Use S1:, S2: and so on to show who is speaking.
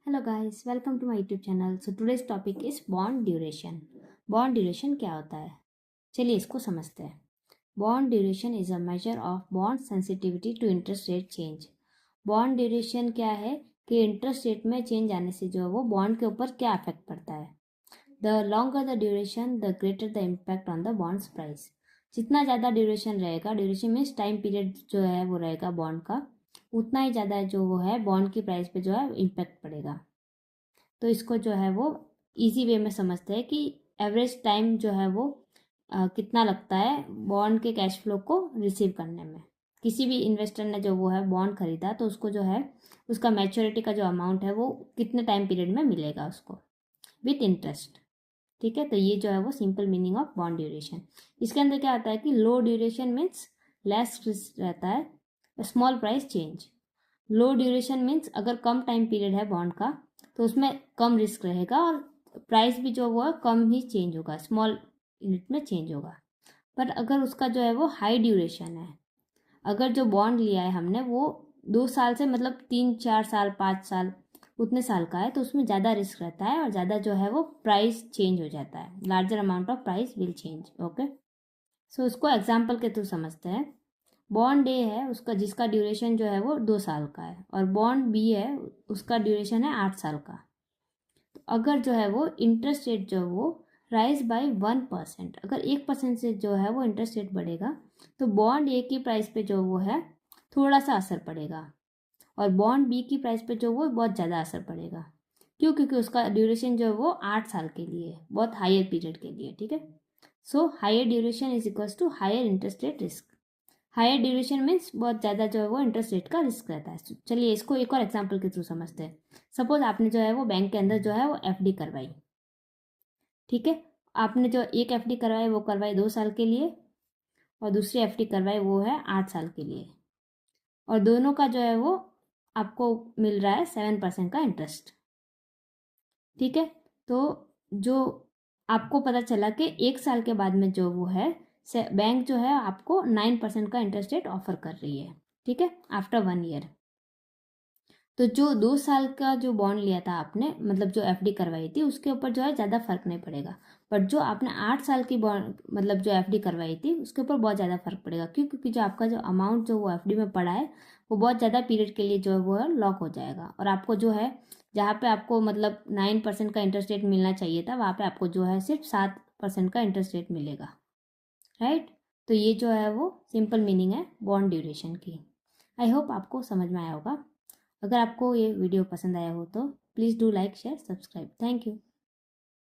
S1: Hello guys, welcome to my YouTube channel. So today's topic is bond duration. Bond duration क्या होता है, चलिए इसको समझते हैं। Bond duration is a measure of bond sensitivity to interest rate change. Bond duration क्या है कि इंटरेस्ट रेट में चेंज आने से जो है वो बॉन्ड के ऊपर क्या इफेक्ट पड़ता है। The longer the duration the greater the impact on the bonds price. जितना ज़्यादा ड्यूरेशन रहेगा, ड्यूरेशन मीन्स टाइम पीरियड जो है वो रहेगा बॉन्ड का, उतना ही ज़्यादा जो वो है बॉन्ड की प्राइस पे जो है इम्पैक्ट पड़ेगा। तो इसको जो है वो इजी वे में समझते हैं कि एवरेज टाइम जो है वो कितना लगता है बॉन्ड के कैश फ्लो को रिसीव करने में। किसी भी इन्वेस्टर ने जो वो है बॉन्ड खरीदा तो उसको जो है उसका मैच्योरिटी का जो अमाउंट है वो कितने टाइम पीरियड में मिलेगा उसको विथ इंटरेस्ट। ठीक है, तो ये जो है वो simple meaning of bond duration. इसके अंदर क्या आता है कि लो ड्यूरेशन मीन्स लेस रिस्क रहता है, स्मॉल प्राइस चेंज। लो ड्यूरेशन मीन्स अगर कम टाइम पीरियड है बॉन्ड का तो उसमें कम रिस्क रहेगा और प्राइस भी जो वो है कम ही चेंज होगा, स्मॉल यूनिट में चेंज होगा। पर अगर उसका जो है वो हाई ड्यूरेशन है, अगर जो बॉन्ड लिया है हमने वो 2 साल से मतलब 3-4 साल 5 साल उतने साल का है, तो उसमें ज़्यादा रिस्क रहता है और ज़्यादा जो है वो प्राइस चेंज हो जाता है, larger amount of price will change. Okay, so उसको एग्जाम्पल के थ्रू समझते हैं। बॉन्ड ए है उसका, जिसका ड्यूरेशन जो है वो 2 साल का है, और बॉन्ड बी है उसका ड्यूरेशन है 8 साल का। तो अगर जो है वो इंटरेस्ट रेट जो वो राइज बाय 1%, अगर 1% से जो है वो इंटरेस्ट रेट बढ़ेगा तो बॉन्ड ए की प्राइस पे जो वो है थोड़ा सा असर पड़ेगा, और बॉन्ड बी की प्राइस पे जो वो बहुत ज़्यादा असर पड़ेगा। क्यों? क्योंकि उसका ड्यूरेशन जो है वो 8 साल के लिए है, बहुत हायर पीरियड के लिए। ठीक है, so higher duration is equals to higher interest rate risk. Higher duration means बहुत ज़्यादा जो है वो इंटरेस्ट रेट का रिस्क रहता है। चलिए इसको एक और एग्जांपल के थ्रू समझते हैं। सपोज आपने जो है वो बैंक के अंदर जो है वो एफडी करवाई। ठीक है, आपने जो एक एफडी करवाई वो करवाई 2 साल के लिए, और दूसरी एफडी करवाई वो है 8 साल के लिए, और दोनों का जो है वो आपको मिल रहा है 7% का इंटरेस्ट। ठीक है, तो जो आपको पता चला कि 1 साल के बाद में जो वो है बैंक जो है आपको 9% का इंटरेस्ट रेट ऑफर कर रही है। ठीक है, आफ्टर 1 ईयर। तो जो 2 साल का जो बॉन्ड लिया था आपने, मतलब जो एफडी करवाई थी, उसके ऊपर जो है ज़्यादा फर्क नहीं पड़ेगा। बट जो आपने 8 साल की बॉन्ड मतलब जो एफडी करवाई थी उसके ऊपर बहुत ज़्यादा फर्क पड़ेगा। क्यों? क्योंकि जो आपका जो अमाउंट जो वो एफडी में पड़ा है वो बहुत ज़्यादा पीरियड के लिए जो है वो है लॉक हो जाएगा, और आपको जो है जहाँ पे आपको मतलब 9% का इंटरेस्ट रेट मिलना चाहिए था वहाँ पे आपको जो है सिर्फ 7% का इंटरेस्ट रेट मिलेगा। राइट, तो ये जो है वो सिंपल मीनिंग है बॉन्ड ड्यूरेशन की। आई होप आपको समझ में आया होगा। अगर आपको ये वीडियो पसंद आया हो तो please do like share subscribe. Thank you.